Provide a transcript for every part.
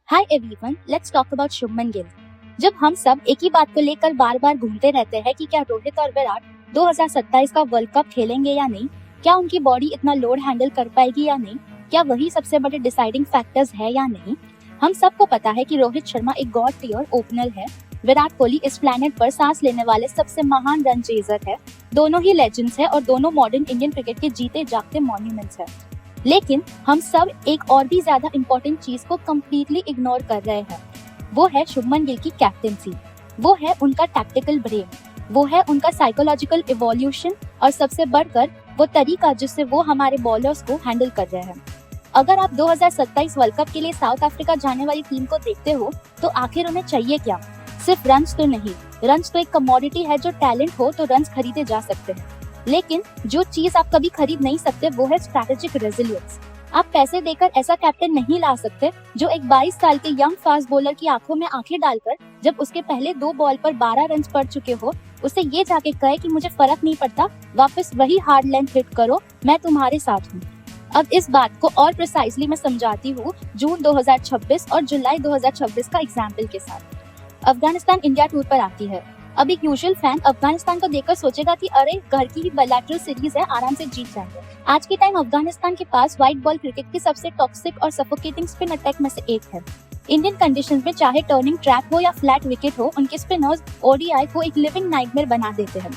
Hi everyone, let's talk about Shubman Gill. जब हम सब एक ही बात को लेकर बार बार घूमते रहते हैं कि क्या रोहित और विराट 2027 का वर्ल्ड कप खेलेंगे या नहीं, क्या उनकी बॉडी इतना लोड हैंडल कर पाएगी या नहीं, क्या वही सबसे बड़े डिसाइडिंग फैक्टर्स है या नहीं। हम सबको पता है कि रोहित शर्मा एक गॉड टियर ओपनर है, विराट कोहली इस प्लेनेट पर सांस लेने वाले सबसे महान रन चेजर है। दोनों ही लेजेंड्स हैं और दोनों मॉडर्न इंडियन क्रिकेट के जीते जागते मॉन्यूमेंट्स हैं। लेकिन हम सब एक और भी ज्यादा इम्पोर्टेंट चीज को कम्प्लीटली इग्नोर कर रहे हैं। वो है शुभमन गिल की कैप्टेंसी, वो है उनका टैक्टिकल ब्रेन, वो है उनका साइकोलॉजिकल इवोल्यूशन और सबसे बढ़कर वो तरीका जिससे वो हमारे बॉलर्स को हैंडल कर रहे हैं। अगर आप 2027 वर्ल्ड कप के लिए साउथ अफ्रीका जाने वाली टीम को देखते हो तो आखिर उन्हें चाहिए क्या? सिर्फ रन्स तो नहीं, रन्स तो एक कमोडिटी है। जो टैलेंट हो तो रन्स खरीदे जा सकते हैं, लेकिन जो चीज आप कभी खरीद नहीं सकते वो है स्ट्रैटेजिक रेजिलियंस। आप पैसे देकर ऐसा कैप्टन नहीं ला सकते जो एक 22 साल के यंग फास्ट बॉलर की आंखों में आंखें डालकर जब उसके पहले 2 बॉल पर 12 रन पड़ चुके हो उसे ये जाके कहे कि मुझे फर्क नहीं पड़ता, वापस वही हार्ड लेंथ हिट करो, मैं तुम्हारे साथ हूँ। अब इस बात को और प्रिसाइसली मैं समझाती हूँ जून 2026 और जुलाई 2026 का एग्जाम्पल के साथ। अफगानिस्तान इंडिया टूर पर आती है। अब एक यूजुअल फैन अफगानिस्तान को देखकर सोचेगा कि अरे घर की ही बायलैटरल सीरीज है, आराम से जीत जाएंगे। आज के टाइम अफगानिस्तान के पास व्हाइट बॉल क्रिकेट की सबसे टॉक्सिक और सफोकेटिंग स्पिन अटैक में से एक है। इंडियन कंडीशंस में चाहे टर्निंग ट्रैक हो या फ्लैट विकेट हो, उनके स्पिनर्स ओडीआई को एक लिविंग नाइटमेयर बना देते हैं।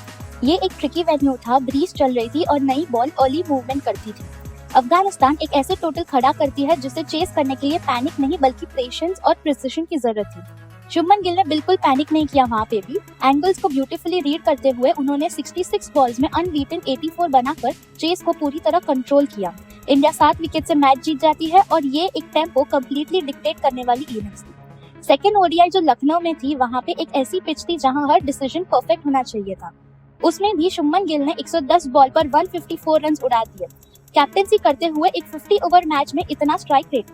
ये एक ट्रिकी वेन्यू था, ब्रीज चल रही थी और नई बॉल अर्ली मूवमेंट करती थी। अफगानिस्तान एक ऐसे टोटल खड़ा करती है जिसे चेस करने के लिए पैनिक नहीं बल्कि पेशेंस और प्रिसिशन की जरूरत थी। शुभमन गिल ने बिल्कुल पैनिक नहीं किया। वहाँ पे भी एंगल्स को ब्यूटीफुली रीड करते हुए उन्होंने 66 बॉल्स में अनबीटन 84 बनाकर चेस को पूरी तरह कंट्रोल किया। इंडिया 7 विकेट से मैच जीत जाती है और ये एक टेम्पो कंप्लीटली डिक्टेट करने वाली इनिंग्स थी। सेकेंड ओडीआई जो लखनऊ में थी, वहाँ पे एक ऐसी पिच थी जहाँ हर डिसीजन परफेक्ट होना चाहिए था। उसमें भी शुभमन गिल ने 110 बॉल पर 154 रन उड़ा दिए। कैप्टेंसी करते हुए एक 50 ओवर मैच में इतना स्ट्राइक रेट,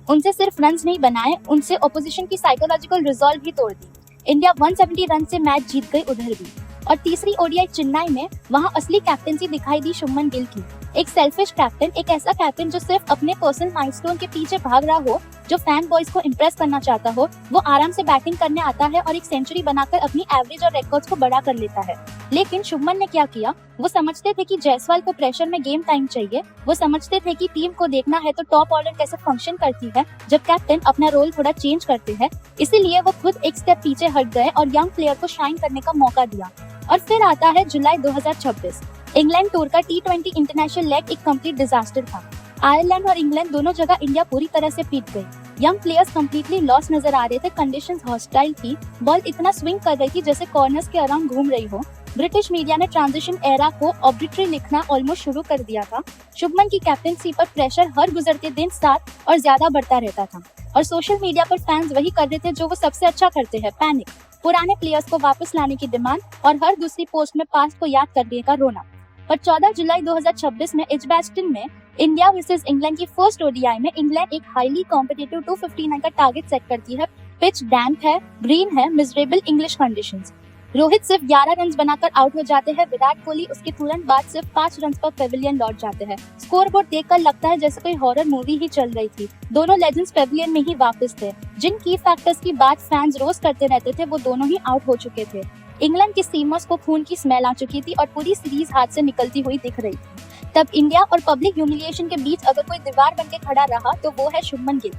उनसे सिर्फ रन्स नहीं बनाए, उनसे ऑपोजिशन की साइकोलॉजिकल रिजॉल्व भी तोड़ दी। इंडिया 170 रन से मैच जीत गई उधर भी। और तीसरी ओडीआई चेन्नई में, वहां असली कैप्टेंसी दिखाई दी शुभमन गिल की। एक सेल्फिश कैप्टन, एक ऐसा कैप्टन जो सिर्फ अपने पर्सनल माइलस्टोन के पीछे भाग रहा हो, जो फैन बॉयज को इम्प्रेस करना चाहता हो। वो आराम से बैटिंग करने आता है और एक सेंचुरी बनाकर अपनी एवरेज और रिकॉर्ड्स को बड़ा कर लेता है। लेकिन शुभमन ने क्या किया? वो समझते थे कि जायसवाल को प्रेशर में गेम टाइम चाहिए, वो समझते थे कि टीम को देखना है तो टॉप ऑर्डर कैसे फंक्शन करती है जब कैप्टन अपना रोल थोड़ा चेंज करते हैं। इसीलिए वो खुद एक स्टेप पीछे हट गए और यंग प्लेयर को शाइन करने का मौका दिया। और फिर आता है जुलाई 2026। इंग्लैंड टूर का T20 इंटरनेशनल लेग एक कंप्लीट डिजास्टर था। आयरलैंड और इंग्लैंड दोनों जगह इंडिया पूरी तरह से पीट गई। यंग प्लेयर्स कंप्लीटली लॉस नजर आ रहे थे, कंडीशंस हॉस्टाइल थी, बॉल इतना स्विंग कर रही थी जैसे कॉर्नर्स के अराउंड घूम रही हो। ब्रिटिश मीडिया ने ट्रांजिशन एरा को ऑब्लिटरी लिखना ऑलमोस्ट शुरू कर दिया था। शुभमन की कैप्टेंसी पर प्रेशर हर गुजरते दिन 7 और ज्यादा बढ़ता रहता था और सोशल मीडिया पर फैंस वही कर रहे थे जो वो सबसे अच्छा करते हैं, पैनिक। पुराने प्लेयर्स को वापस लाने की डिमांड और हर दूसरी पोस्ट में पास्ट को याद करने का रोना। पर 14 जुलाई 2026 में एजबैस्टन में इंडिया वर्सेस इंग्लैंड की फर्स्ट ओडीआई में इंग्लैंड एक हाईली कॉम्पिटिटिव 259 का टारगेट सेट करती है। पिच डैम्प है, ग्रीन है, मिजरेबल इंग्लिश कंडीशंस। रोहित सिर्फ 11 रन बनाकर आउट हो जाते हैं। विराट कोहली उसके तुरंत बाद सिर्फ 5 रन पर पेविलियन लौट जाते हैं। स्कोरबोर्ड देखकर लगता है जैसे कोई हॉरर मूवी ही चल रही थी। दोनों लेजेंड्स पेविलियन में ही वापस थे। जिन की फैक्टर्स की बात फैंस रोज करते रहते थे वो दोनों ही आउट हो चुके थे। इंग्लैंड की सीमर्स को खून की स्मेल आ चुकी थी और पूरी सीरीज हाथ से निकलती हुई दिख रही थी। तब इंडिया और पब्लिक ह्यूमिलिएशन के बीच अगर कोई दीवार बनके खड़ा रहा तो वो है शुभमन गिल।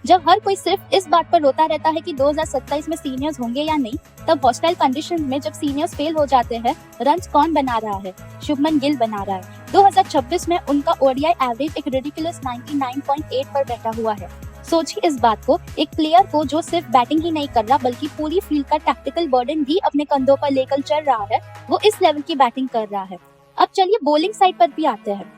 जब हर कोई सिर्फ इस बात पर रोता रहता है कि 2027 में सीनियर्स होंगे या नहीं, तब हॉस्टाइल कंडीशंस में जब सीनियर्स फेल हो जाते हैं, रन्स कौन बना रहा है? शुभमन गिल बना रहा है। 2026 में उनका ओडीआई एवरेज एक रिडिकुलस 99.8 पर बैठा हुआ है। सोचिए इस बात को, एक प्लेयर को जो सिर्फ बैटिंग ही नहीं कर रहा बल्कि पूरी फील्ड का टैक्टिकल बर्डन भी अपने कंधों पर लेकर चल रहा है, वो इस लेवल की बैटिंग कर रहा है। अब चलिए बॉलिंग साइड पर भी आते हैं।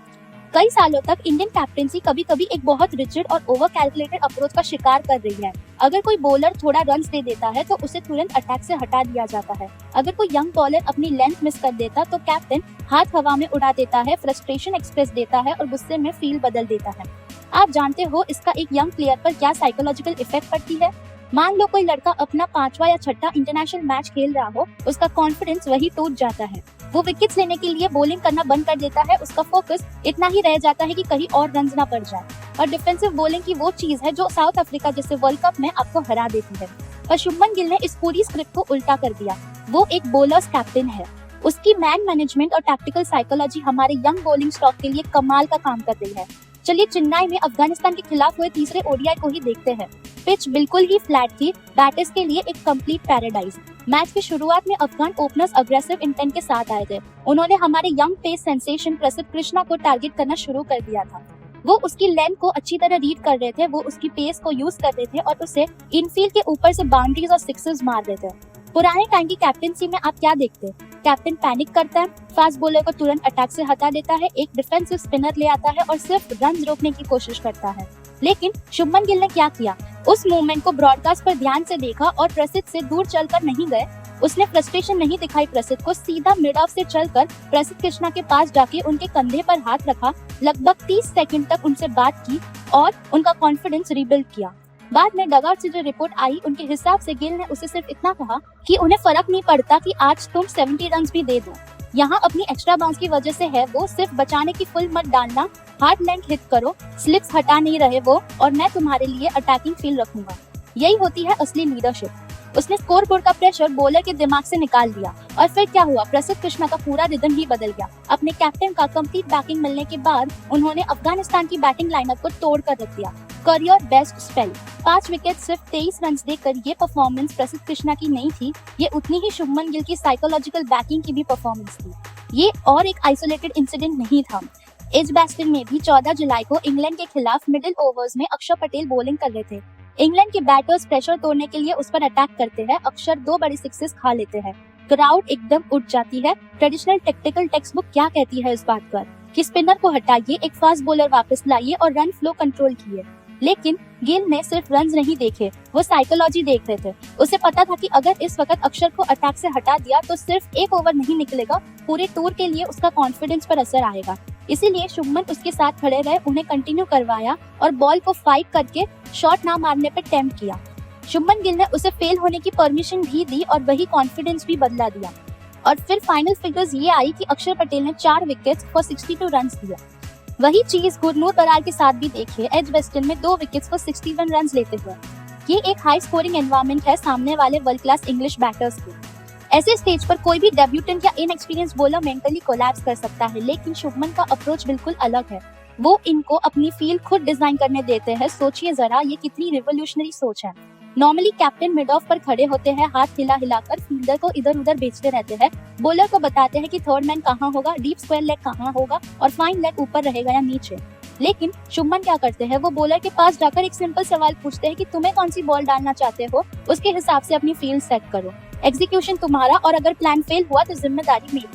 कई सालों तक इंडियन कैप्टेंसी कभी कभी एक बहुत रिजिड और ओवर कैलकुलेटेड अप्रोच का शिकार कर रही है। अगर कोई बॉलर थोड़ा रन दे देता है तो उसे तुरंत अटैक से हटा दिया जाता है। अगर कोई यंग बॉलर अपनी लेंथ मिस कर देता तो कैप्टन हाथ हवा में उड़ा देता है, फ्रस्ट्रेशन एक्सप्रेस देता है और गुस्से में फील्ड बदल देता है। आप जानते हो इसका एक यंग प्लेयर पर क्या साइकोलॉजिकल इफेक्ट पड़ती है? मान लो कोई लड़का अपना 5वां या 6ठा इंटरनेशनल मैच खेल रहा हो, उसका कॉन्फिडेंस वही टूट जाता है। वो विकेट्स लेने के लिए बॉलिंग करना बंद कर देता है, उसका फोकस इतना ही रह जाता है कि कहीं और रन ना पड़ जाए। और डिफेंसिव बॉलिंग की वो चीज है जो साउथ अफ्रीका जैसे वर्ल्ड कप में आपको हरा देती है। पर शुभमन गिल ने इस पूरी स्क्रिप्ट को उल्टा कर दिया। वो एक बॉलर्स कैप्टन है। उसकी मैन मैनेजमेंट और टैक्टिकल साइकोलॉजी हमारे यंग बॉलिंग स्टॉक के लिए कमाल का काम कर रही है। चलिए चेन्नई में अफगानिस्तान के खिलाफ हुए तीसरे ओडीआई को ही देखते हैं। पिच बिल्कुल ही फ्लैट थी, बैटर्स के लिए एक कंप्लीट पैराडाइज। मैच की शुरुआत में अफगान ओपनर्स अग्रेसिव इंटेंट के साथ आए थे। उन्होंने हमारे यंग पेस सेंसेशन प्रसिद्ध कृष्णा को टारगेट करना शुरू कर दिया था। वो उसकी लेंथ को अच्छी तरह रीड कर रहे थे, वो उसकी पेस को यूज कर रहे थे और उसे इनफील्ड के ऊपर से बाउंड्रीज और सिक्सेस मार रहे थे। पुराने टाइम की कैप्टनसी में आप क्या देखते हैं? कैप्टन पैनिक करता है, फास्ट बॉलर को तुरंत अटैक से हटा देता है, एक डिफेंसिव स्पिनर ले आता है और सिर्फ रन रोकने की कोशिश करता है। लेकिन शुभमन गिल ने क्या किया? उस मूवमेंट को ब्रॉडकास्ट पर ध्यान से देखा और प्रसिद्ध से दूर चलकर नहीं गए। उसने फ्रस्ट्रेशन नहीं दिखाई प्रसिद्ध को, सीधा मिड ऑफ से चलकर प्रसिद्ध कृष्णा के पास जाके उनके कंधे पर हाथ रखा, लगभग 30 सेकंड तक उनसे बात की और उनका कॉन्फिडेंस रिबिल्ड किया। बाद में डगआउट से जो रिपोर्ट आई, उनके हिसाब से गिल ने उसे सिर्फ इतना कहा कि उन्हें फर्क नहीं पड़ता कि आज तुम 70 रन भी दे दो, यहाँ अपनी एक्स्ट्रा बाउंस की वजह से है वो, सिर्फ बचाने की फुल मत डालना, हार्ड लेंथ हिट करो, स्लिप्स हटा नहीं रहे वो, और मैं तुम्हारे लिए अटैकिंग फील रखूंगा। यही होती है असली लीडरशिप। उसने स्कोर बोर्ड का प्रेशर बॉलर के दिमाग से निकाल दिया और फिर क्या हुआ? प्रसिद्ध कृष्णा का पूरा रिदम ही बदल गया। अपने कैप्टन का कंप्लीट बैकिंग मिलने के बाद उन्होंने अफगानिस्तान की बैटिंग लाइनअप को तोड़ कर रख दिया। करियर बेस्ट स्पेल, 5 विकेट सिर्फ 23 रन देकर ये परफॉर्मेंस प्रसिद्ध कृष्णा की नहीं थी, ये उतनी ही शुभमन गिल की साइकोलॉजिकल बैकिंग की भी परफॉर्मेंस थी। ये और एक आइसोलेटेड इंसिडेंट नहीं था। एजबैस्टन में भी 14 जुलाई को इंग्लैंड के खिलाफ मिडिल ओवर्स में अक्षर पटेल बॉलिंग कर रहे थे। इंग्लैंड के बैटर्स प्रेशर तोड़ने के लिए उस पर अटैक करते हैं। अक्षर 2 बड़े सिक्सेस खा लेते हैं। क्राउड एकदम उठ जाती है। ट्रेडिशनल टेक्टिकल टेक्स्ट बुक क्या कहती है इस बात पर कि स्पिनर को हटाइए, एक फास्ट बॉलर वापस लाइए और रन फ्लो कंट्रोल किए। लेकिन गिल ने सिर्फ रन्स नहीं देखे, वो साइकोलॉजी देख रहे थे। उसे पता था कि अगर इस वक्त अक्षर को अटैक से हटा दिया तो सिर्फ एक ओवर नहीं निकलेगा, पूरे टूर के लिए उसका कॉन्फिडेंस पर असर आएगा। इसीलिए शुभमन उसके साथ खड़े रहे, उन्हें कंटिन्यू करवाया और बॉल को फाइट करके शॉट ना मारने पर टेम्प्ट किया। शुभमन गिल ने उसे फेल होने की परमिशन भी दी और वही कॉन्फिडेंस भी बदला दिया। और फिर फाइनल फिगर्स ये आई कि अक्षर पटेल ने 4 विकेट्स फॉर 62 रन दिए। वही चीज गुरनूर बरार के साथ भी देखिए, एजबैस्टन में 2 विकेट्स फॉर 61 रन लेते हुए। ये एक हाई स्कोरिंग एनवायरनमेंट है सामने वाले वर्ल्ड क्लास इंग्लिश बैटर्स के। ऐसे स्टेज पर कोई भी डेब्यूटेंट या इनएक्सपीरियंस बॉलर मेंटली कोलैप्स कर सकता है, लेकिन शुभमन का अप्रोच बिल्कुल अलग है। वो इनको अपनी फील्ड खुद डिजाइन करने देते हैं। सोचिए जरा, ये कितनी रिवोल्यूशनरी सोच है। नॉर्मली कैप्टन मिड ऑफ पर खड़े होते हैं, हाथ हिला हिलाकर फील्डर को इधर उधर भेजते रहते हैं। बॉलर को बताते हैं कि थर्ड मैन कहाँ होगा, डीप स्क्वायर लेग कहाँ होगा और फाइन लेग ऊपर रहेगा या नीचे। लेकिन शुभमन क्या करते हैं? वो बॉलर के पास जाकर एक सिंपल सवाल पूछते हैं कि तुम्हें कौन सी बॉल डालना चाहते हो, उसके हिसाब से अपनी फील्ड सेट करो। एग्जीक्यूशन तुम्हारा और अगर प्लान फेल हुआ तो जिम्मेदारी मेरी।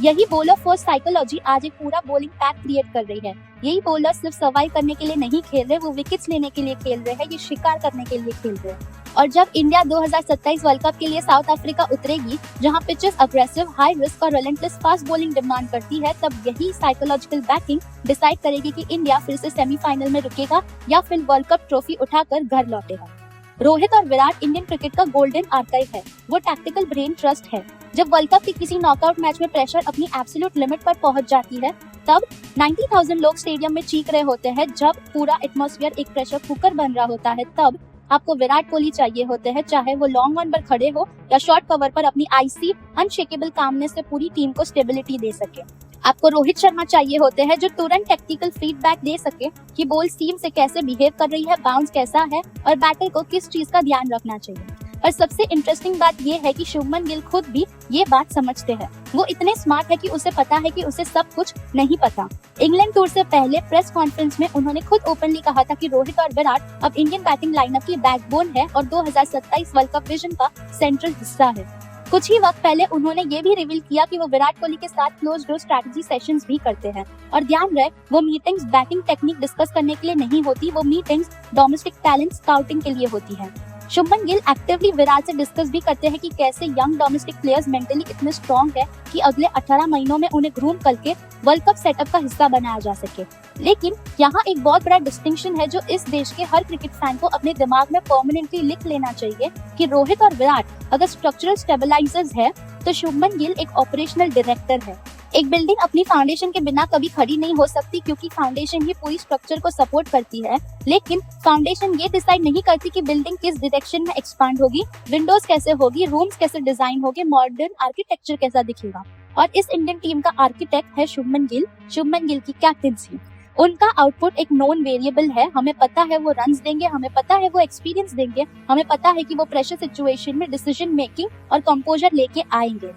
यही बॉलर फर्स्ट साइकोलॉजी आज एक पूरा बॉलिंग पैक क्रिएट कर रही है। यही बॉलर सिर्फ सर्वाइव करने के लिए नहीं खेल रहे, वो विकेट्स लेने के लिए खेल रहे हैं, ये शिकार करने के लिए खेल रहे हैं। और जब इंडिया 2027 वर्ल्ड कप के लिए साउथ अफ्रीका उतरेगी, जहां पिचेस अग्रेसिव, हाई रिस्क और रिलेंटलेस फास्ट बॉलिंग डिमांड करती है, तब यही साइकोलॉजिकल बैकिंग डिसाइड करेगी कि इंडिया फिर से सेमीफाइनल में रुकेगा या फिर वर्ल्ड कप ट्रॉफी उठाकर घर लौटेगा। रोहित और विराट इंडियन क्रिकेट का गोल्डन आर्काइव है। वो टैक्टिकल ब्रेन ट्रस्ट है। जब वर्ल्ड कप के किसी नॉकआउट मैच में प्रेशर अपनी एब्सोल्यूट लिमिट पर पहुंच जाती है, तब 90,000 लोग स्टेडियम में चीख रहे होते हैं। जब पूरा एटमॉस्फेयर एक प्रेशर कुकर बन रहा होता है, तब आपको विराट कोहली चाहिए होते हैं, चाहे वो लॉन्ग ऑन पर खड़े हो या शॉर्ट कवर पर अपनी आइसी अनशेकेबल कामनेस से पूरी टीम को स्टेबिलिटी दे सके। आपको रोहित शर्मा चाहिए होते हैं, जो तुरंत टेक्निकल फीडबैक दे सके कि बॉल सीम से कैसे बिहेव कर रही है, बाउंस कैसा है और बैटर को किस चीज का ध्यान रखना चाहिए। और सबसे इंटरेस्टिंग बात ये है कि शुभमन गिल खुद भी ये बात समझते हैं। वो इतने स्मार्ट है कि उसे पता है कि उसे सब कुछ नहीं पता। इंग्लैंड टूर से पहले प्रेस कॉन्फ्रेंस में उन्होंने खुद ओपनली कहा था कि रोहित और विराट अब इंडियन बैटिंग लाइनअप की बैकबोन है और 2027 वर्ल्ड कप विजन का सेंट्रल हिस्सा है। कुछ ही वक्त पहले उन्होंने ये भी रिवील किया कि वो विराट कोहली के साथ क्लोज डोर स्ट्रेटजी सेशंस भी करते हैं। और ध्यान रहे, वो मीटिंग्स बैटिंग टेक्निक डिस्कस करने के लिए नहीं होती, वो मीटिंग्स डोमेस्टिक टैलेंट स्काउटिंग के लिए होती है। शुभमन गिल एक्टिवली विराट से डिस्कस भी करते हैं कि कैसे यंग डोमेस्टिक प्लेयर्स मेंटली इतने स्ट्रॉन्ग है कि अगले 18 महीनों में उन्हें ग्रूम करके वर्ल्ड कप सेटअप का हिस्सा बनाया जा सके। लेकिन यहाँ एक बहुत बड़ा डिस्टिंक्शन है जो इस देश के हर क्रिकेट फैन को अपने दिमाग में परमानेंटली लिख लेना चाहिए कि रोहित और विराट अगर स्ट्रक्चरल स्टेबलाइजर्स है, तो शुभमन गिल एक ऑपरेशनल डायरेक्टर है। एक बिल्डिंग अपनी फाउंडेशन के बिना कभी खड़ी नहीं हो सकती क्योंकि फाउंडेशन ही पूरी स्ट्रक्चर को सपोर्ट करती है। लेकिन फाउंडेशन ये डिसाइड नहीं करती कि बिल्डिंग किस डायरेक्शन में एक्सपांड होगी, विंडोज कैसे होगी, रूम्स कैसे डिजाइन होंगे, मॉडर्न आर्किटेक्चर कैसा दिखेगा। और इस इंडियन टीम का आर्किटेक्ट है शुभमन गिल। शुभमन गिल की कैप्टेंसी, उनका आउटपुट एक नोन वेरिएबल है। हमें पता है वो रन्स देंगे, हमें पता है वो एक्सपीरियंस देंगे, हमें पता है कि वो प्रेशर सिचुएशन में डिसीजन मेकिंग और कंपोजर लेके आएंगे।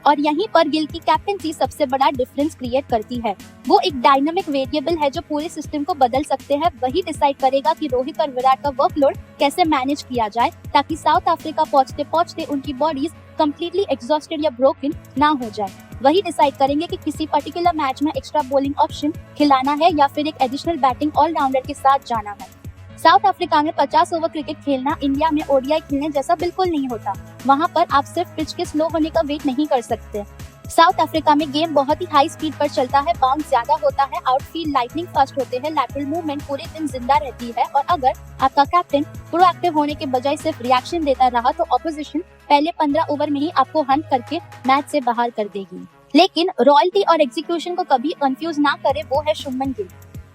और यहीं पर गिल की कैप्टेंसी सबसे बड़ा डिफरेंस क्रिएट करती है। वो एक डायनामिक वेरिएबल है जो पूरे सिस्टम को बदल सकते हैं। वही डिसाइड करेगा कि रोहित और विराट का वर्कलोड कैसे मैनेज किया जाए ताकि साउथ अफ्रीका पहुंचते पहुंचते उनकी बॉडीज कंप्लीटली एग्जॉस्टेड या ब्रोकन ना हो जाए। वही डिसाइड करेंगे कि किसी पर्टिकुलर मैच में एक्स्ट्रा बॉलिंग ऑप्शन खिलाना है या फिर एक एडिशनल बैटिंग ऑलराउंडर के साथ जाना है। साउथ अफ्रीका में 50 ओवर क्रिकेट खेलना इंडिया में ओडीआई खेलने जैसा बिल्कुल नहीं होता। वहाँ पर आप सिर्फ पिच के स्लो होने का वेट नहीं कर सकते। साउथ अफ्रीका में गेम बहुत ही हाई स्पीड पर चलता है, बाउंस ज्यादा होता है, आउटफील्ड लाइटनिंग फास्ट होते हैं, लैटरल मूवमेंट पूरे दिन जिंदा रहती है। और अगर आपका कैप्टन प्रोएक्टिव होने के बजाय सिर्फ रिएक्शन देता रहा तो ऑपोजिशन पहले 15 ओवर में ही आपको हंट करके मैच से बाहर कर देगी। लेकिन रॉयल्टी और एग्जीक्यूशन को कभी कंफ्यूज ना करे, वो है शुभमन गिल।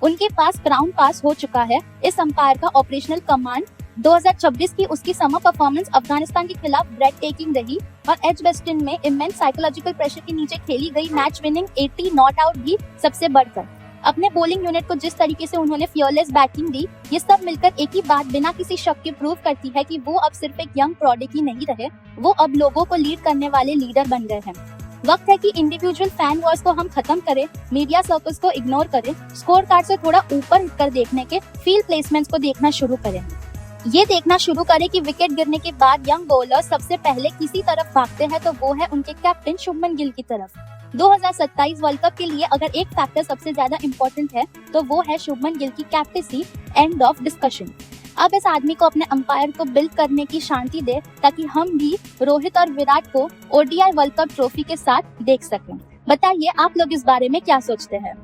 उनके पास क्राउन पास हो चुका है। इस अंपायर का ऑपरेशनल कमांड 2026 की उसकी समर परफॉर्मेंस अफगानिस्तान के खिलाफ ब्रेड टेकिंग रही और एजबेस्टन में इमेंस साइकोलॉजिकल प्रेशर के नीचे खेली गई मैच विनिंग 80 नॉट आउट भी सबसे बढ़कर। अपने बॉलिंग यूनिट को जिस तरीके से उन्होंने फियरलेस बैटिंग दी, ये सब मिलकर एक ही बात बिना किसी शक के प्रूव करती है कि वो अब सिर्फ एक यंग प्रोडिजी नहीं रहे, वो अब लोगों को लीड करने वाले लीडर बन गए हैं। वक्त है कि इंडिविजुअल फैन वॉर्स को हम खत्म करें, मीडिया सर्कल्स को इग्नोर करें, स्कोर कार्ड से थोड़ा ऊपर उठकर देखने के फील्ड प्लेसमेंट्स को देखना शुरू करें। ये देखना शुरू करें कि विकेट गिरने के बाद यंग बॉलर सबसे पहले किसी तरफ भागते हैं तो वो है उनके कैप्टन शुभमन गिल की तरफ। 2027 वर्ल्ड कप के लिए अगर एक फैक्टर सबसे ज्यादा इम्पोर्टेंट है तो वो है शुभमन गिल की कैप्टेंसी। End of discussion. अब इस आदमी को अपने अंपायर को बिल्ड करने की शांति दे ताकि हम भी रोहित और विराट को ओडीआई वर्ल्ड कप ट्रॉफी के साथ देख सकें। बताइए आप लोग इस बारे में क्या सोचते हैं।